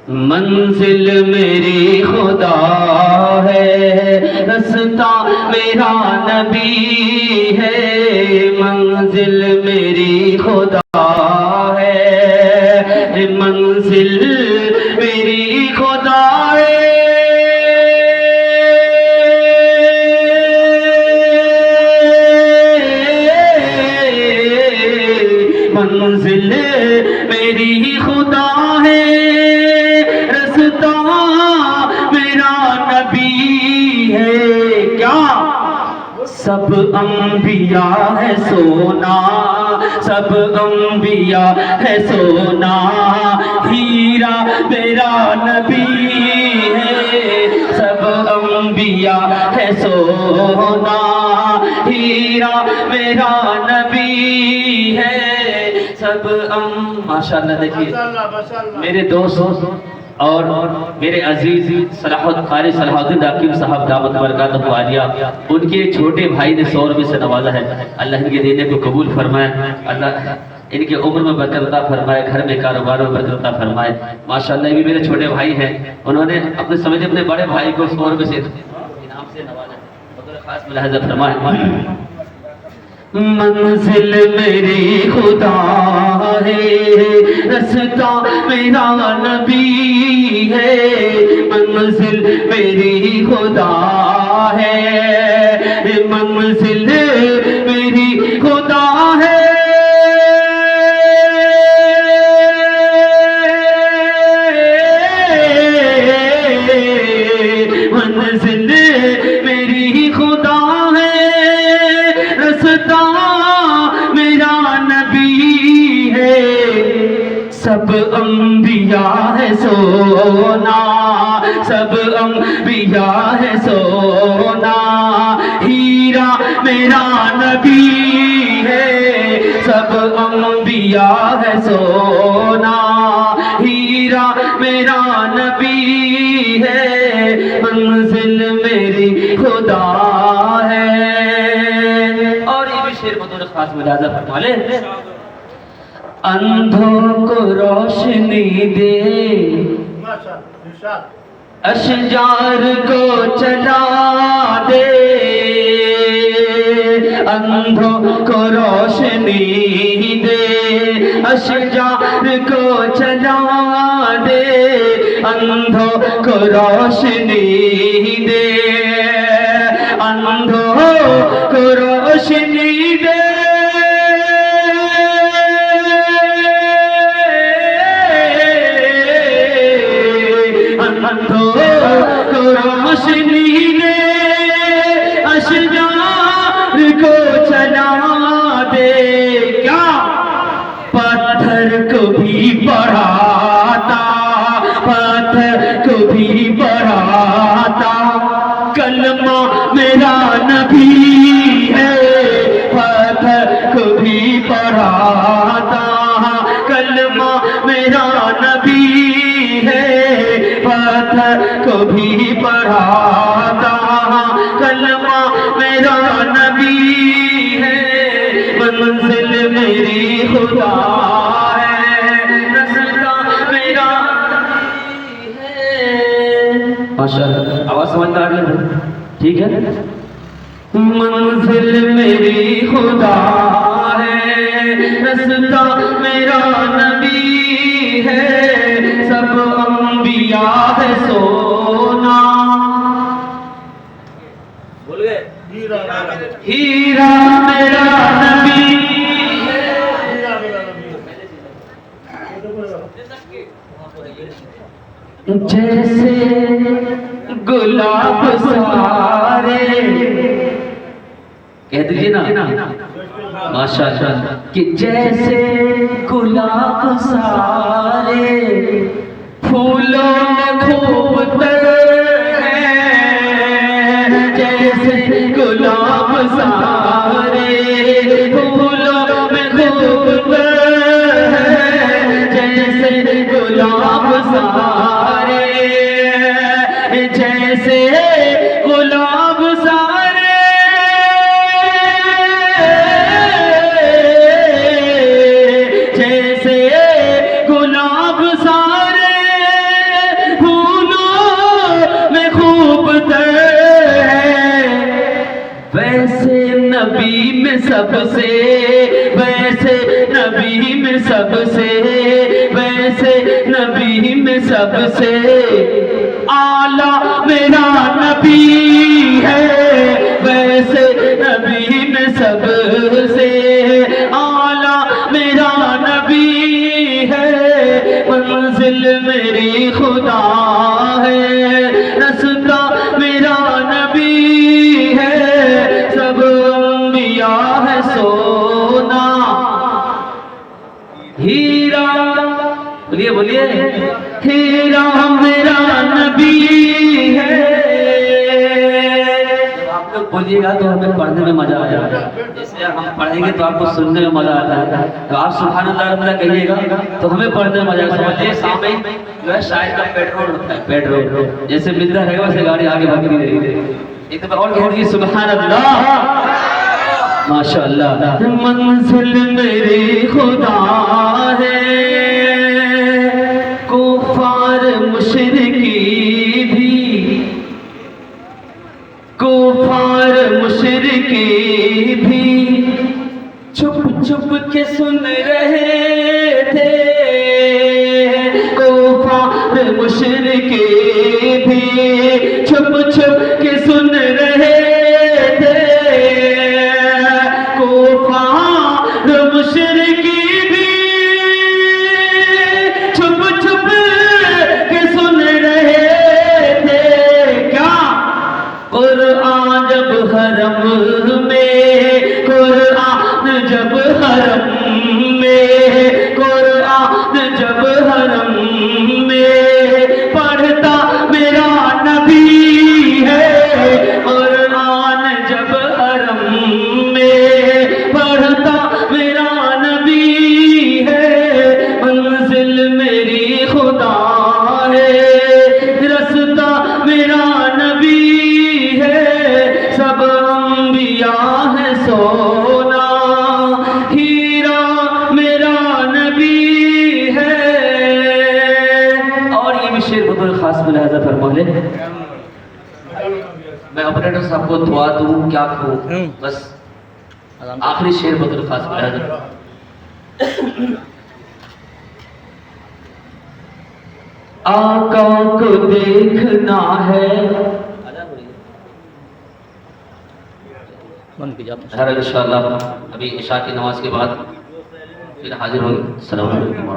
मंजिल मेरी खुदा है, रास्ता मेरा नबी है। मंजिल मेरी खुदा है, मंजिल मेरी खुदा है। मंजिल मेरी खुदा है, रास्ता मेरा नबी है। क्या सब अंबिया है सोना, सब अंबिया है सोना। हीरा मेरा नबी है, सब अंबिया है सोना। हीरा मेरा नबी है, सब माशाअल्लाह। देखिए मेरे दोस्त और मेरे अजीज कारी सलाहुद्दीन राकीब साहब दावत बरकातहू आलिया, उनके छोटे भाई ने 100 रुपये से नवाजा है। अल्लाह इनके देने को कबूल फरमाए, अल्लाह इनके उम्र में बरकत अता फरमाए, घर में कारोबार में बरकत अता फरमाए। माशाअल्लाह ये भी मेरे छोटे भाई हैं, उन्होंने अपने समय अपने बड़े भाई को 100 रुपये से इनाम से नवाजा है। खास मुलाहिजा फरमाए। मंजिल मेरी खुदा है, रास्ता मेरा नबी है। मंजिल मेरी खुदा है, मंजिल मेरी खुदा है। मंजिल मेरी खुदा है, रास्ता मेरा नबी है। सब अंबिया है सोना, सब अंबिया है सोना। हीरा मेरा नबी है, सब अंबिया है सोना। हीरा मेरा नबी है, मंजिल मेरी खुदा है। और ये भी शेर मधुर खास मुलाजा फरमा ले। अंधों को रोशनी दे, अशजार को चला दे। अंधों को रोशनी दे, अशजार को चला दे। अंधों को रोशनी दे, अंधों को रोशनी दे। अंधों को रोशनी दे, अशजार को चला दे। क्या पत्थर को भी पढ़ाता, पत्थर को भी पढ़ाता। कलमा मेरा नबी है, पत्थर को भी पढ़ाता। कलमा मेरा नबी है, पत्थर को भी पढ़ाता। कलमा मेरा नबी है, मंजिल मेरी खुदा है, रास्ता मेरा नबी है। माशाअल्लाह, आवाज समझ में आ रही है? ठीक है। मंजिल मेरी खुदा है, रास्ता मेरा नबी है। सब अंबिया है सोना। बोल गए? हीरा मेरा नबी है। जैसे गुलाब सारे, कह दीजिए ना माशाअल्लाह, कि जैसे गुलाब सारे फूलों में खूब तर है। जैसे गुलाब सारे फूलों में खूब तर है। जैसे गुलाब सारे, जैसे गुलाब सारे। जैसे गुलाब सारे में सबसे, वैसे नबी में सबसे, वैसे नबी में सबसे आला मेरा नबी है, वैसे नबी में सबसे आला मेरा नबी है। मंजिल मेरी खुदा है, रास्ता मेरा नबी है, सब अंबिया है सोना हीरा। बोलिए बोलिए, हीरा मेरा नबी है। आप लोग बोलिएगा तो हमें पढ़ने में मजा आएगा, जैसे हम पढ़ेंगे तो आपको सुनने में मजा आता है, तो आप सुभान अल्लाह रब्बना कहिएगा तो हमें पढ़ने में मजा आएगा। समझिए सामने जो है शायद का पेट्रोल होता है, पेट्रोल जैसे मिलता रहेगा वैसे गाड़ी आगे बढ़ती रहेगी। एक और कहिए सुभान अल्लाह माशाअल्लाह। मंजिल मेरी खुदा है, कुफार मुशरिकी भी, कुफार मुशरिकी भी छुप छुप के सुन रहे थे, कुफार मुशरिकी भी छुप छुप के सुन रहे थे, कुफार मुशरिकी भी छुप छुप के सुन रहे थे। क्या कुरान जब हरम में, कुरान जब हरम में, कुरान जब हरम में पढ़ता मेरा नबी है, कुरान जब हरम में पढ़ता मेरा नबी है। मंजिल मेरी खुदा है, रास्ता मेरा नबी है, सब अंबिया है सोना हीरा मेरा नबी है। और ये भी शेर बतौर खास मुलाहिजा फरमा ले, मैं ऑपरेटर साहब को दुआ दूं क्या कहूं, बस आखिरी शेर बतौर खास मुलाहिजा। आका को देखना है, खैर इंशाअल्लाह अभी इशा की नमाज के बाद फिर हाजिर होंगे। अस्सलाम वालेकुम।